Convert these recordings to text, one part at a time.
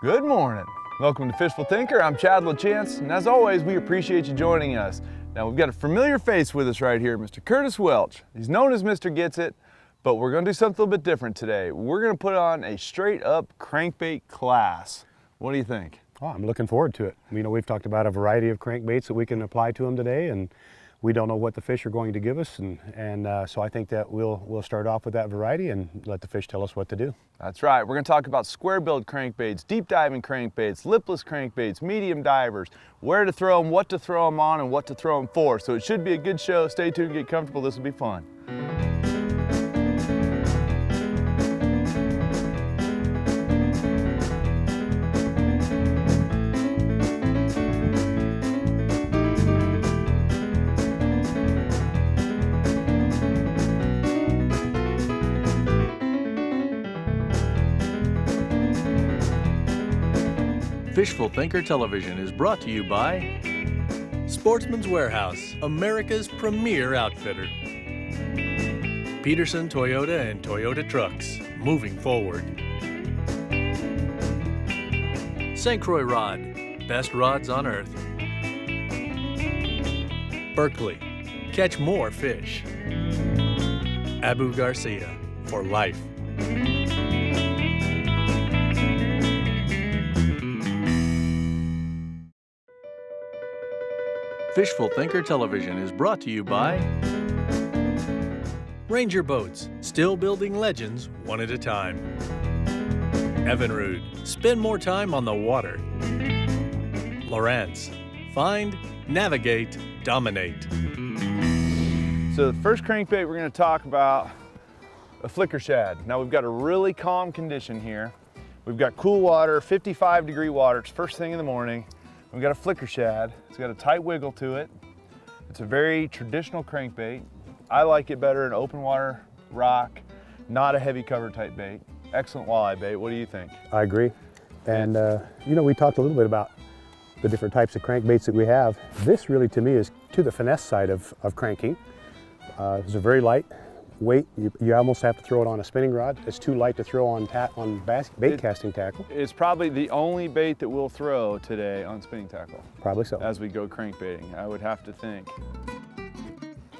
Good morning. Welcome to Fishful Thinker. I'm Chad LaChance, and as always, we appreciate you joining us. Now, we've got a familiar face with us right here, Mr. Curtis Welch. He's known as Mr. Gets It, but we're going to do something a little bit different today. We're going to put on a straight-up crankbait class. What do you think? Oh, I'm looking forward to it. You know, we've talked about a variety of crankbaits that we can apply to them today, and we don't know what the fish are going to give us, and so I think that we'll start off with that variety and let the fish tell us what to do. That's right. We're going to talk about square-billed crankbaits, deep diving crankbaits, lipless crankbaits, medium divers, where to throw them, what to throw them on, and what to throw them for. So it should be a good show. Stay tuned, get comfortable. This will be fun. Fishful Thinker Television is brought to you by Sportsman's Warehouse, America's premier outfitter. Peterson Toyota and Toyota Trucks, moving forward. St. Croix Rod, best rods on earth. Berkeley, catch more fish. Abu Garcia, for life. Fishful Thinker Television is brought to you by Ranger Boats, still building legends one at a time. Evinrude, spend more time on the water. Lawrence, find, navigate, dominate. So the first crankbait we're going to talk about, a flicker shad. Now we've got a really calm condition here. We've got cool water, 55-degree water. It's first thing in the morning. We've got a flicker shad. It's got a tight wiggle to it. It's a very traditional crankbait. I like it better in open water, rock, not a heavy cover type bait. Excellent walleye bait. What do you think? I agree. And you know, we talked a little bit about the different types of crankbaits that we have. This really, to me, is to the finesse side of cranking. It's a very light weight. You almost have to throw it on a spinning rod. It's too light to throw on bait casting tackle. It's probably the only bait that we'll throw today on spinning tackle. Probably so. As we go crankbaiting, I would have to think.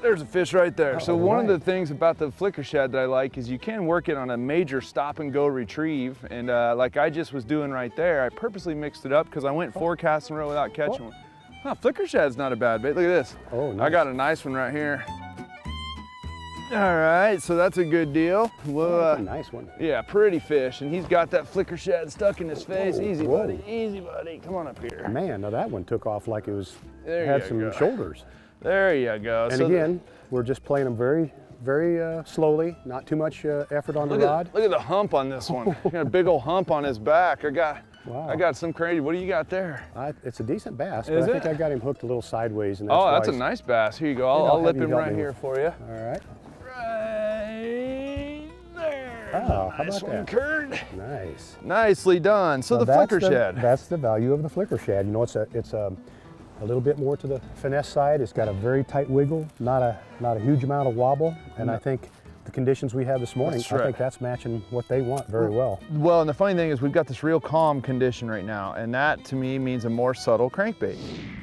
There's a fish right there. Oh, so one of the things about the flicker shad that I like is you can work it on a major stop and go retrieve. And like I just was doing right there, I purposely mixed it up because I went 4 casts in a row without catching one. Huh, flicker shad's not a bad bait. Look at this. Oh, nice. I got a nice one right here. All right, so that's a good deal. Well, that's a nice one. Yeah, pretty fish, and he's got that flicker shad stuck in his face. Easy, whoa. buddy, easy, buddy. Come on up here. Man, now that one took off like it was There had you some go. shoulders. There you go. And again, we're just playing them very, very slowly, not too much effort on the rod. Look at the hump on this one. Got a big old hump on his back. Wow. I got some crazy. What do you got there? It's a decent bass, but Is I think it? I got him hooked a little sideways. And Oh, that's a why nice bass. Here you go. I'll I'll have lip you him help right me here with- for you. All right. Right there. Oh, how Nice about one, that? Kurt. Nice. Nicely done. So Now the flicker that's shad. That's the value of the flicker shad. You know, it's a little bit more to the finesse side. It's got a very tight wiggle, not a huge amount of wobble, and I think the conditions we have this morning, That's I right. think that's matching what they want very well. Well, and the funny thing is we've got this real calm condition right now, and that to me means a more subtle crankbait.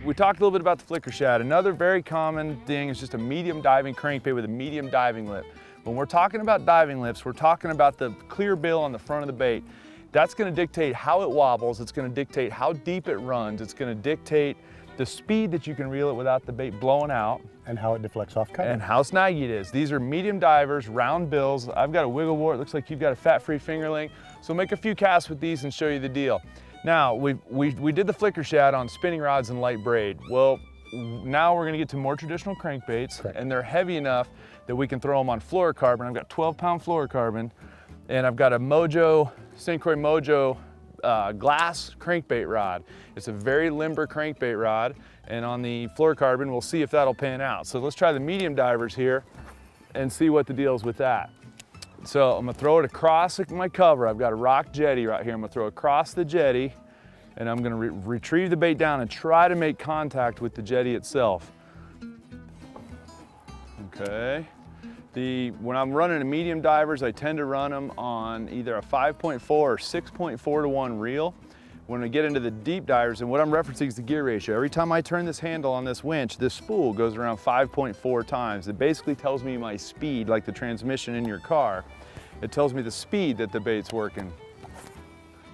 We talked a little bit about the flicker shad. Another very common thing is just a medium diving crankbait with a medium diving lip. When we're talking about diving lips, we're talking about the clear bill on the front of the bait. That's going to dictate how it wobbles. It's going to dictate how deep it runs. It's going to dictate the speed that you can reel it without the bait blowing out. And how it deflects off cover. And how snaggy it is. These are medium divers, round bills. I've got a wiggle wart. It looks like you've got a fat-free fingerling. So make a few casts with these and show you the deal. Now, we did the flicker shad on spinning rods and light braid. Well, now we're gonna get to more traditional crankbaits. Correct. And they're heavy enough that we can throw them on fluorocarbon. I've got 12-pound fluorocarbon, and I've got a Mojo, St. Croix Mojo glass crankbait rod. It's a very limber crankbait rod, and on the fluorocarbon, we'll see if that'll pan out. So let's try the medium divers here and see what the deal is with that. So I'm gonna throw it across my cover. I've got a rock jetty right here. I'm gonna throw across the jetty, and I'm gonna retrieve the bait down and try to make contact with the jetty itself. Okay. When I'm running a medium divers, I tend to run them on either a 5.4 or 6.4 to 1 reel. when we get into the deep divers, and what I'm referencing is the gear ratio. Every time I turn this handle on this winch, this spool goes around 5.4 times. It basically tells me my speed, like the transmission in your car. It tells me the speed that the bait's working.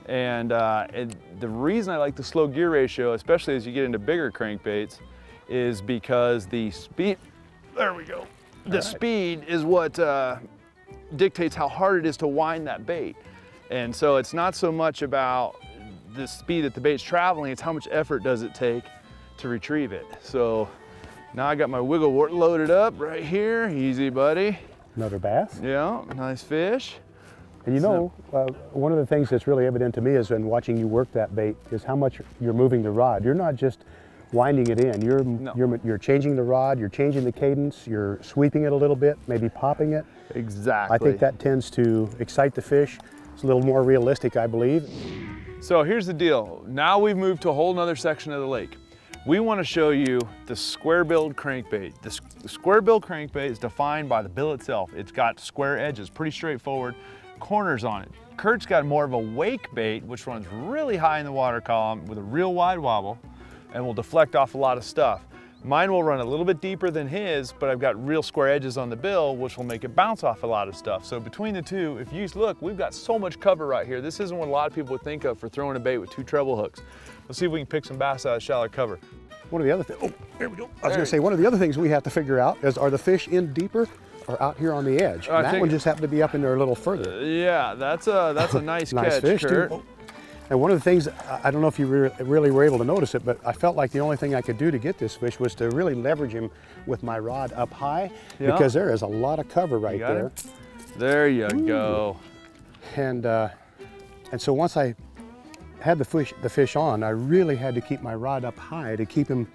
And the reason I like the slow gear ratio, especially as you get into bigger crankbaits, is because the speed, there we go. The speed is what dictates how hard it is to wind that bait. And so it's not so much about the speed that the bait's traveling, it's how much effort does it take to retrieve it. So now I got my wiggle wart loaded up right here. Easy, buddy. Another bass. Yeah, nice fish. And you know, one of the things that's really evident to me is in watching you work that bait is how much you're moving the rod. You're not just winding it in. You're changing the rod, you're changing the cadence, you're sweeping it a little bit, maybe popping it. Exactly. I think that tends to excite the fish. It's a little more realistic, I believe. So here's the deal. Now we've moved to a whole nother section of the lake. We want to show you the square-billed crankbait. The square-billed crankbait is defined by the bill itself. It's got square edges, pretty straightforward, corners on it. Kurt's got more of a wake bait, which runs really high in the water column with a real wide wobble and will deflect off a lot of stuff. Mine will run a little bit deeper than his, but I've got real square edges on the bill, which will make it bounce off a lot of stuff. So between the two, if you look, we've got so much cover right here. This isn't what a lot of people would think of for throwing a bait with 2 treble hooks. Let's see if we can pick some bass out of shallow cover. One of the other things, oh, there we go. I was gonna say, one of the other things we have to figure out is, are the fish in deeper or out here on the edge? And that one just happened to be up in there a little further. Yeah, that's a nice, nice catch, fish, Kurt. too. And one of the things, I don't know if you really were able to notice it, but I felt like the only thing I could do to get this fish was to really leverage him with my rod up high, because there is a lot of cover right there. Him? There you go. And so once I had the fish on, I really had to keep my rod up high to keep him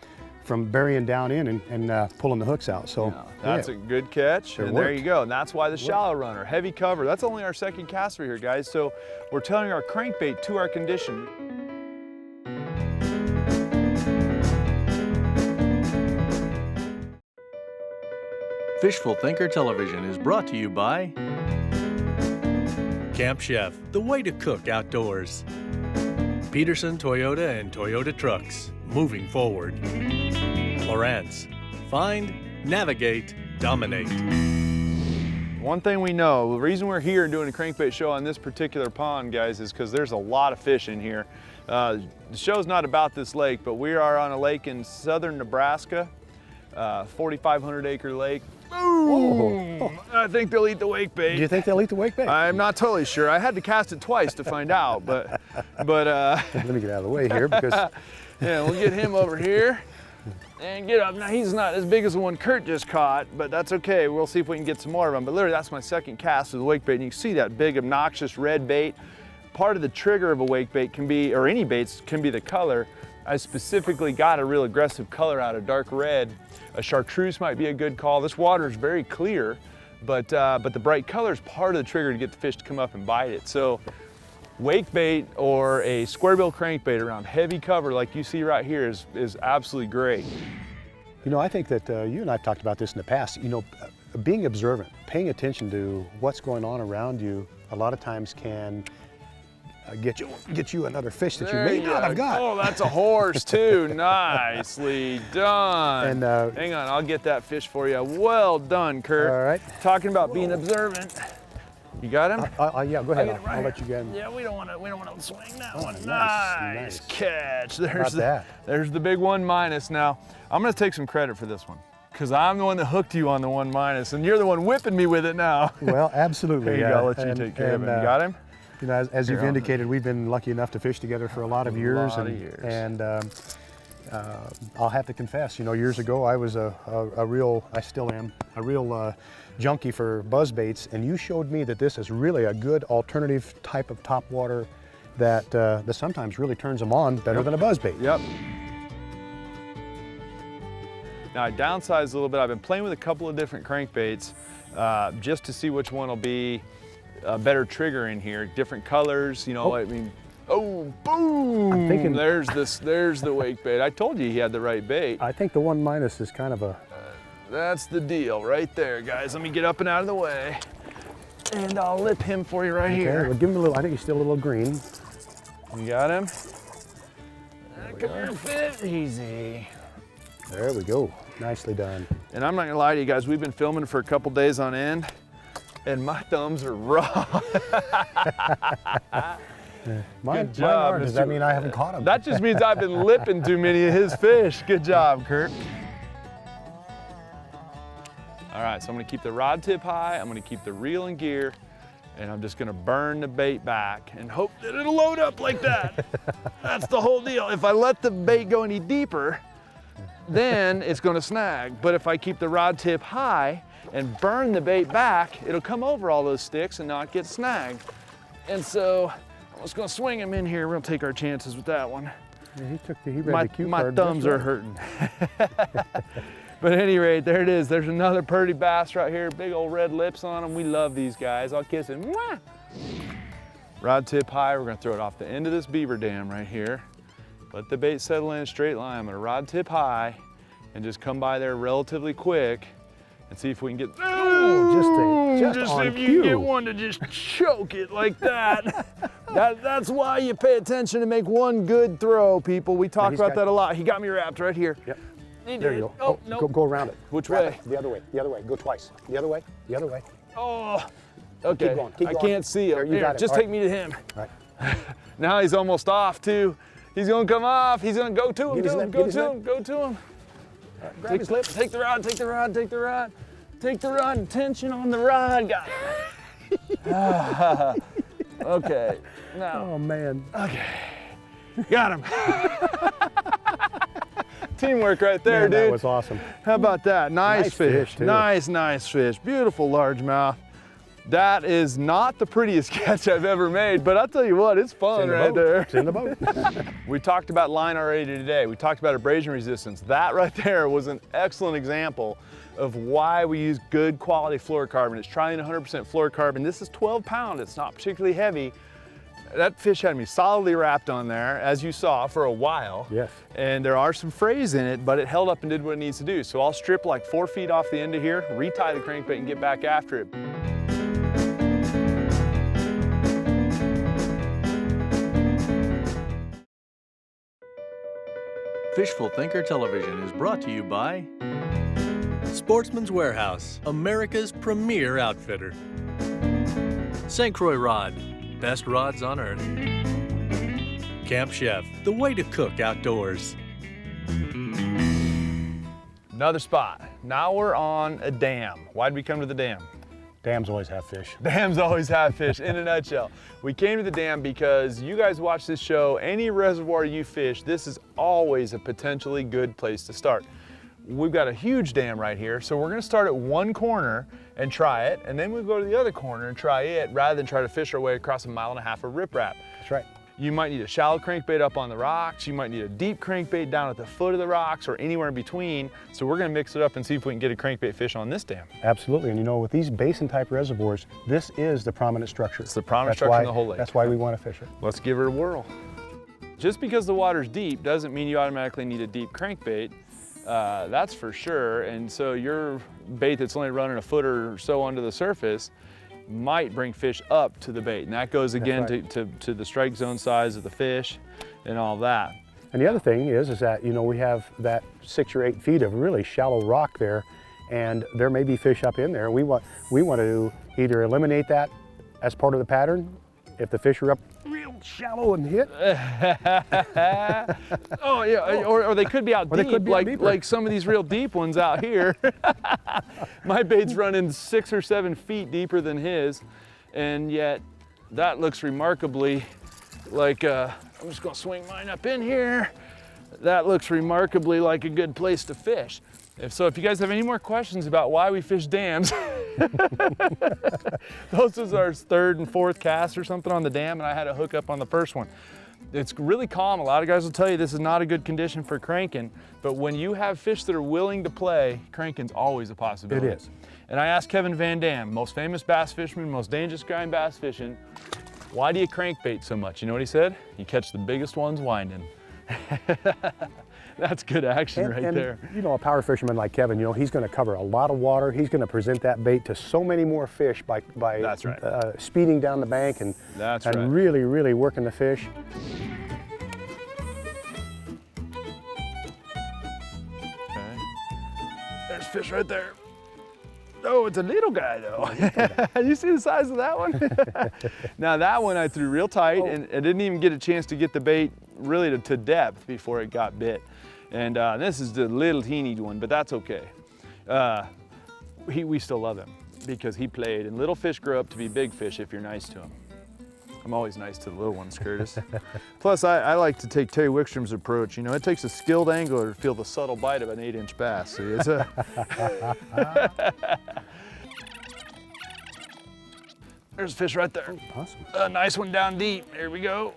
from burying down in and pulling the hooks out. So that's a good catch, and there you go. And that's why the shallow runner, heavy cover. That's only our second cast for here, guys. So we're telling our crankbait to our condition. Fishful Thinker Television is brought to you by Camp Chef, the way to cook outdoors. Peterson Toyota and Toyota Trucks, moving forward. Lawrence, find, navigate, dominate. One thing we know, the reason we're here doing a crankbait show on this particular pond, guys, is because there's a lot of fish in here. The show's not about this lake, but we are on a lake in southern Nebraska, 4,500 acre lake. Ooh, I think they'll eat the wake bait. Do you think they'll eat the wake bait? I'm not totally sure. I had to cast it twice to find out, but let me get out of the way here, because yeah, we'll get him over here and get up. Now he's not as big as the one Kurt just caught, but that's okay. We'll see if we can get some more of them. But literally, that's my second cast with the wake bait, and you can see that big, obnoxious red bait. Part of the trigger of a wake bait can be, or any baits, can be the color. I specifically got a real aggressive color out of dark red. A chartreuse might be a good call. This water is very clear, but the bright color is part of the trigger to get the fish to come up and bite it. So wake bait or a square bill crankbait around heavy cover like you see right here is absolutely great. You know, I think that you and I've talked about this in the past. You know, being observant, paying attention to what's going on around you, a lot of times can get you another fish that you may not have got. Oh, that's a horse too. Nicely done. And hang on, I'll get that fish for you. Well done, Kurt. All right. Talking about being observant. You got him? Yeah, go ahead. I'll let you get him. Yeah, we don't want to swing that one. Nice Catch. There's the big 1- now. I'm gonna take some credit for this one, because I'm the one that hooked you on the 1-, and you're the one whipping me with it now. Well, absolutely. Here you go, I'll let you take care of him. You got him? You know, as you've indicated, we've been lucky enough to fish together for a lot of years. And I'll have to confess, you know, years ago I was I still am, a real junkie for buzz baits, and you showed me that this is really a good alternative type of topwater that sometimes really turns them on better than a buzz bait. Yep. Now I downsized a little bit. I've been playing with a couple of different crankbaits just to see which one will be a better trigger in here. Different colors, you know. I mean, oh, boom! I'm thinking there's the wake bait. I told you he had the right bait. I think the 1- is kind of a. That's the deal right there, guys. Let me get up and out of the way, and I'll lip him for you right here. Well, give him a little. I think he's still a little green. You got him? Come here, fish. Easy. There we go. Nicely done. And I'm not gonna lie to you guys, we've been filming for a couple days on end, and my thumbs are raw. Mine Good job, are. Does that mean I haven't caught them? That just means I've been lipping too many of his fish. Good job, Kurt. All right, so I'm gonna keep the rod tip high, I'm gonna keep the reel in gear, and I'm just gonna burn the bait back and hope that it'll load up like that. That's the whole deal. If I let the bait go any deeper, then it's gonna snag. But if I keep the rod tip high and burn the bait back, it'll come over all those sticks and not get snagged. And so I'm just gonna swing him in here. We're gonna take our chances with that one. Yeah, he read the cue My card thumbs just are right. hurting. But at any rate, there it is. There's another purdy bass right here. Big old red lips on them. We love these guys. I'll kiss him. Mwah! Rod tip high. We're gonna throw it off the end of this beaver dam right here. Let the bait settle in a straight line. I'm gonna rod tip high and just come by there relatively quick and see if we can get, just on if you cue. can get one to just choke it like that. That's why you pay attention to make one good throw, people. We talk about that a lot. He got me wrapped right here. Yep. He There did. you go. Oh, no. Go around it. Which Wrap way? it. The other way. The other way. Go twice. The other way. The other way. Oh, okay. Keep going. Keep I going. can't see him. There, you Here, got it. just All take right. me to him. All right. Now he's almost off too. He's gonna come off. He's gonna go to him. Get his To him. lip, Go get his to lip. him. Go to him. Grab his lip. Take the rod. Take the rod. Take the rod. Take the rod. Tension on the rod. Got it. Okay. Now. Oh man. Okay. Got him. Teamwork right there, Man, dude. that was awesome. How about that? Nice, Nice fish. fish, too. Nice fish. Beautiful largemouth. That is not the prettiest catch I've ever made, but I'll tell you what, it's fun right there. It's in the boat. We talked about line already today. We talked about abrasion resistance. That right there was an excellent example of why we use good quality fluorocarbon. It's trying 100% fluorocarbon. This is 12 pound. It's not particularly heavy. That fish had me solidly wrapped on there, as you saw, for a while. Yes. And there are some frays in it, but it held up and did what it needs to do. So I'll strip like 4 feet off the end of here, retie the crankbait and get back after it. Fishful Thinker Television is brought to you by Sportsman's Warehouse, America's premier outfitter. St. Croix Rod, best rods on earth. Camp Chef, the way to cook outdoors. Another spot. Now we're on a dam. Why'd we come to the dam? Dams always have fish. Dams always have fish, in a nutshell. We came to the dam because you guys watch this show, any reservoir you fish, this is always a potentially good place to start. We've got a huge dam right here, so we're gonna start at one corner and try it, and then we'll go to the other corner and try it, rather than try to fish our way across 1.5 miles of riprap. That's right. You might need a shallow crankbait up on the rocks, you might need a deep crankbait down at the foot of the rocks or anywhere in between. So we're gonna mix it up and see if we can get a crankbait fish on this dam. Absolutely, and you know, with these basin type reservoirs, this is the prominent structure. It's the prominent structure in the whole lake. That's why we want to fish it. Let's give it a whirl. Just because the water's deep doesn't mean you automatically need a deep crankbait, that's for sure. And so your bait that's only running a foot or so under the surface might bring fish up to the bait. And that goes again right. to the strike zone size of the fish and all that. And the other thing is that, you know, we have that 6 or 8 feet of really shallow rock there, and there may be fish up in there. We want to either eliminate that as part of the pattern, if the fish are up real shallow and hit. Oh yeah, or they could be out Or they deep, could be out deeper. like some of these real deep ones out here. My bait's running 6 or 7 feet deeper than his, and yet that looks remarkably like, I'm just gonna swing mine up in here. That looks remarkably like a good place to fish. If you guys have any more questions about why we fish dams, this is our 3rd and 4th cast or something on the dam, and I had a hook up on the first one. It's really calm. A lot of guys will tell you this is not a good condition for cranking, but when you have fish that are willing to play, cranking's always a possibility. It is. And I asked Kevin Van Dam, most famous bass fisherman, most dangerous guy in bass fishing, why do you crankbait so much? You know what he said? You catch the biggest ones winding. That's good action right there. You know, a power fisherman like Kevin, you know, he's going to cover a lot of water. He's going to present that bait to so many more fish by That's right. speeding down the bank and That's right. really, really working the fish. fish right there. Oh, it's a little guy though. You see the size of that one? Now that one I threw real tight, and I didn't even get a chance to get the bait really to depth before it got bit. And this is the little teeny one, but that's okay. We still love him because he played, and little fish grow up to be big fish if you're nice to them. I'm always nice to the little ones, Curtis. Plus, I like to take Terry Wickstrom's approach. You know, it takes a skilled angler to feel the subtle bite of an 8-inch bass. See, it's a... There's a fish right there. Oh, awesome. A nice one down deep. There we go.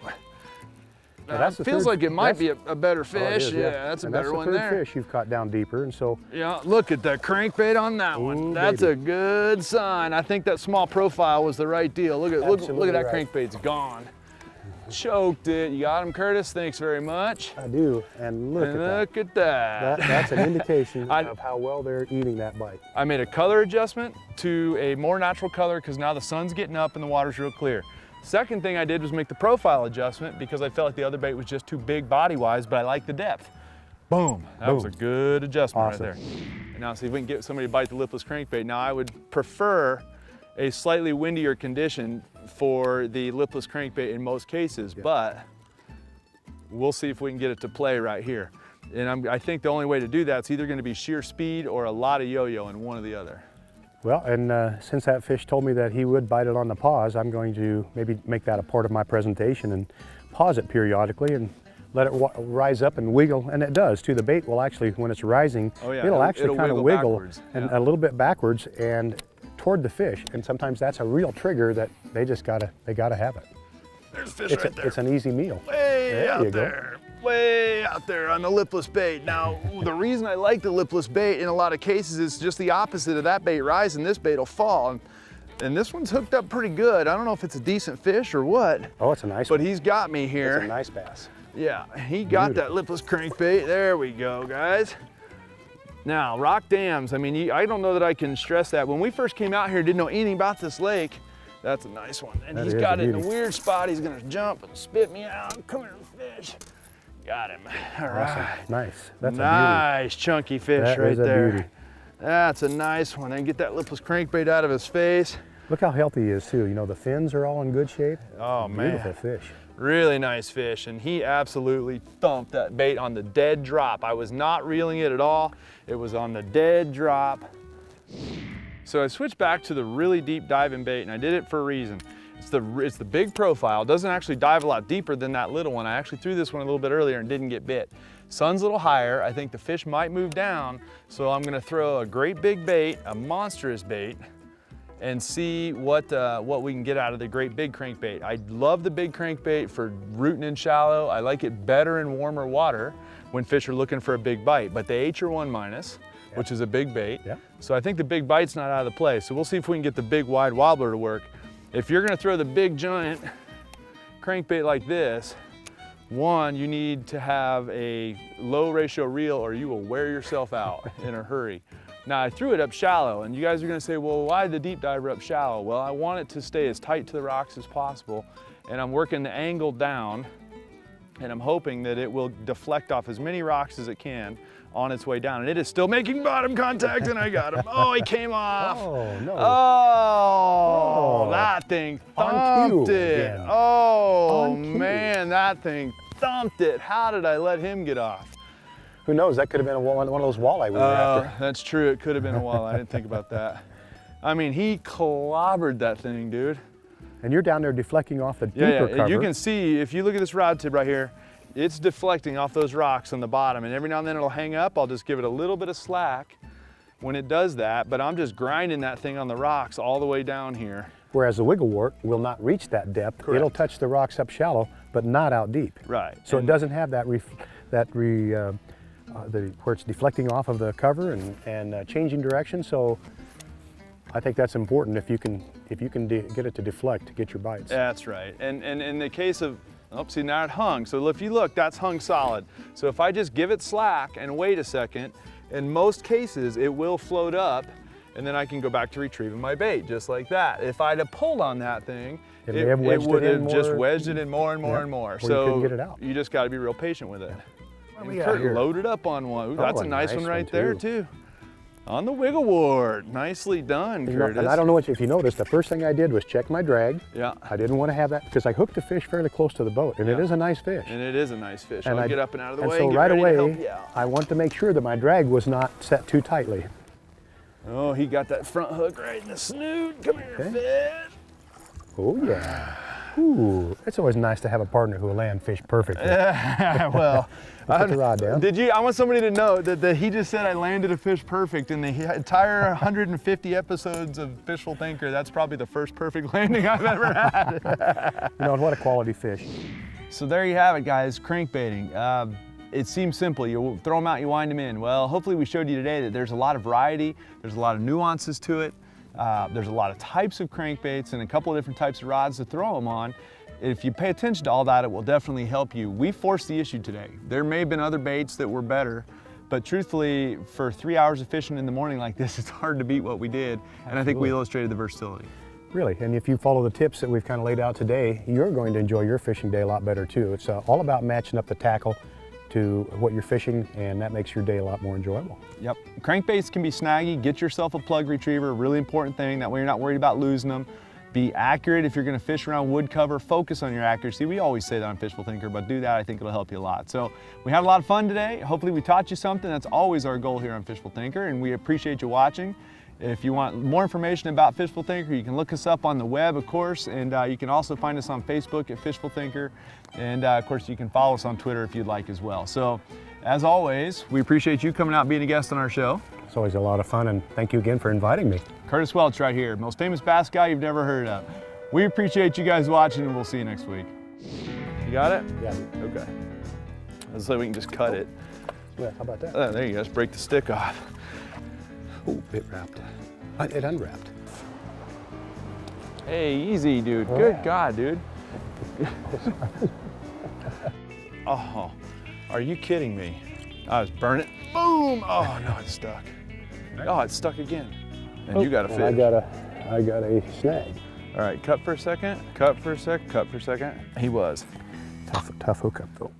Now, it feels like it might be a better fish. Is, yeah, that's a better one there. That's the third fish you've caught down deeper, and so. Yeah, look at that crankbait on that one. That's a good sign. I think that small profile was the right deal. Look at that crankbait's gone. Choked it. You got him, Curtis? Thanks very much. I do, and look at that. That's an indication of how well they're eating that bite. I made a color adjustment to a more natural color because now the sun's getting up and the water's real clear. Second thing I did was make the profile adjustment because I felt like the other bait was just too big body-wise, but I like the depth. Boom. That was a good adjustment right there. And now see if we can get somebody to bite the lipless crankbait. Now I would prefer a slightly windier condition for the lipless crankbait in most cases, but we'll see if we can get it to play right here. And I think the only way to do that is either going to be sheer speed or a lot of yo-yo in one or the other. Well, and since that fish told me that he would bite it on the pause, I'm going to maybe make that a part of my presentation and pause it periodically and let it rise up and wiggle, and it does too. The bait will actually, when it's rising, it'll actually kind of wiggle and a little bit backwards and toward the fish, and sometimes that's a real trigger that they gotta have it. There's fish right there. It's an easy meal. Way out there. Way out there on the lipless bait. Now, the reason I like the lipless bait in a lot of cases is just the opposite of that bait rising, this bait will fall. And this one's hooked up pretty good. I don't know if it's a decent fish or what. Oh, it's a nice one. But he's got me here. It's a nice bass. Yeah, he got that lipless crankbait. There we go, guys. Now, rock dams, I mean, I don't know that I can stress that. When we first came out here, didn't know anything about this lake. That's a nice one. And he's got it in a weird spot. He's gonna jump and spit me out. Come here, fish. Got him. All right. Nice. That's nice chunky fish right there. Beauty. That's a nice one. And get that lipless crankbait out of his face. Look how healthy he is too. You know, the fins are all in good shape. Oh man. Beautiful fish. Really nice fish, and he absolutely thumped that bait on the dead drop. I was not reeling it at all. It was on the dead drop. So I switched back to the really deep diving bait, and I did it for a reason. It's the big profile. It doesn't actually dive a lot deeper than that little one. I actually threw this one a little bit earlier and didn't get bit. Sun's a little higher. I think the fish might move down, so I'm gonna throw a great big bait, a monstrous bait, and see what we can get out of the great big crankbait. I love the big crankbait for rooting in shallow. I like it better in warmer water when fish are looking for a big bite, but they ate your 1-, which is a big bait. Yep. So I think the big bite's not out of the play. So we'll see if we can get the big wide wobbler to work. If you're gonna throw the big giant crankbait like this, one, you need to have a low ratio reel or you will wear yourself out in a hurry. Now I threw it up shallow, and you guys are gonna say, well, why the deep diver up shallow? Well, I want it to stay as tight to the rocks as possible, and I'm working the angle down, and I'm hoping that it will deflect off as many rocks as it can on its way down. And it is still making bottom contact, and I got him. Oh, he came off. Oh, no. Oh, that thing thumped it. Again. Oh, man, that thing thumped it. How did I let him get off? Who knows? That could have been one of those walleye we were after. That's true. It could have been a walleye. I didn't think about that. I mean, he clobbered that thing, dude. And you're down there deflecting off the deeper cover. You can see, if you look at this rod tip right here, it's deflecting off those rocks on the bottom, and every now and then it'll hang up. I'll just give it a little bit of slack when it does that, but I'm just grinding that thing on the rocks all the way down here. Whereas the wiggle wart will not reach that depth. Correct. It'll touch the rocks up shallow, but not out deep. Right. So it doesn't have that where it's deflecting off of the cover and changing direction. So I think that's important if you can get it to deflect to get your bites. That's right. And in the case of, oh, see, now it hung. So if you look, that's hung solid. So if I just give it slack and wait a second, in most cases it will float up, and then I can go back to retrieving my bait just like that. If I'd have pulled on that thing, it would have just wedged it in more and more and more. So you couldn't get it out. You just got to be real patient with it. We Kurt loaded up on one. Ooh, that's a nice one right there too. On the wiggle wart. Nicely done, Curtis. And I don't know if you noticed, the first thing I did was check my drag. Yeah. I didn't want to have that because I hooked the fish fairly close to the boat, and it is a nice fish. And it is a nice fish. And I'll get up and out of the way. So get right ready to help away, you out. I want to make sure that my drag was not set too tightly. Oh, he got that front hook right in the snoot. Come here, fish. Oh yeah. Ooh, it's always nice to have a partner who will land fish perfectly. Well, put the rod down. Did you? I want somebody to know that he just said I landed a fish perfect in the entire 150 episodes of Fishful Thinker. That's probably the first perfect landing I've ever had. You know, what a quality fish. So there you have it, guys. Crankbaiting. It seems simple. You throw them out, you wind them in. Well, hopefully we showed you today that there's a lot of variety. There's a lot of nuances to it. There's a lot of types of crankbaits and a couple of different types of rods to throw them on. If you pay attention to all that, it will definitely help you. We forced the issue today. There may have been other baits that were better, but truthfully, for 3 hours of fishing in the morning like this, it's hard to beat what we did. And I think we illustrated the versatility. Really, and if you follow the tips that we've kind of laid out today, you're going to enjoy your fishing day a lot better too. It's all about matching up the tackle to what you're fishing, and that makes your day a lot more enjoyable. Yep, crankbaits can be snaggy. Get yourself a plug retriever, a really important thing. That way you're not worried about losing them. Be accurate if you're gonna fish around wood cover. Focus on your accuracy. We always say that on Fishful Thinker, but do that, I think it'll help you a lot. So we had a lot of fun today. Hopefully we taught you something. That's always our goal here on Fishful Thinker, and we appreciate you watching. If you want more information about Fishful Thinker, you can look us up on the web, of course, and you can also find us on Facebook at Fishful Thinker, and of course you can follow us on Twitter if you'd like as well. So, as always, we appreciate you coming out and being a guest on our show. It's always a lot of fun, and thank you again for inviting me. Curtis Welch right here, most famous bass guy you've never heard of. We appreciate you guys watching, and we'll see you next week. You got it? Yeah. Okay. Let's say we can just cut it. Yeah, how about that? There you go, just break the stick off. Oh, it wrapped. It unwrapped. Hey, easy, dude. Good God, dude. Oh, are you kidding me? I was burning. Boom! Oh no, it's stuck. Oh, it's stuck again. And you got a fish. I got a snag. All right, cut for a second. Cut for a sec. Cut for a second. He was. Tough hookup though.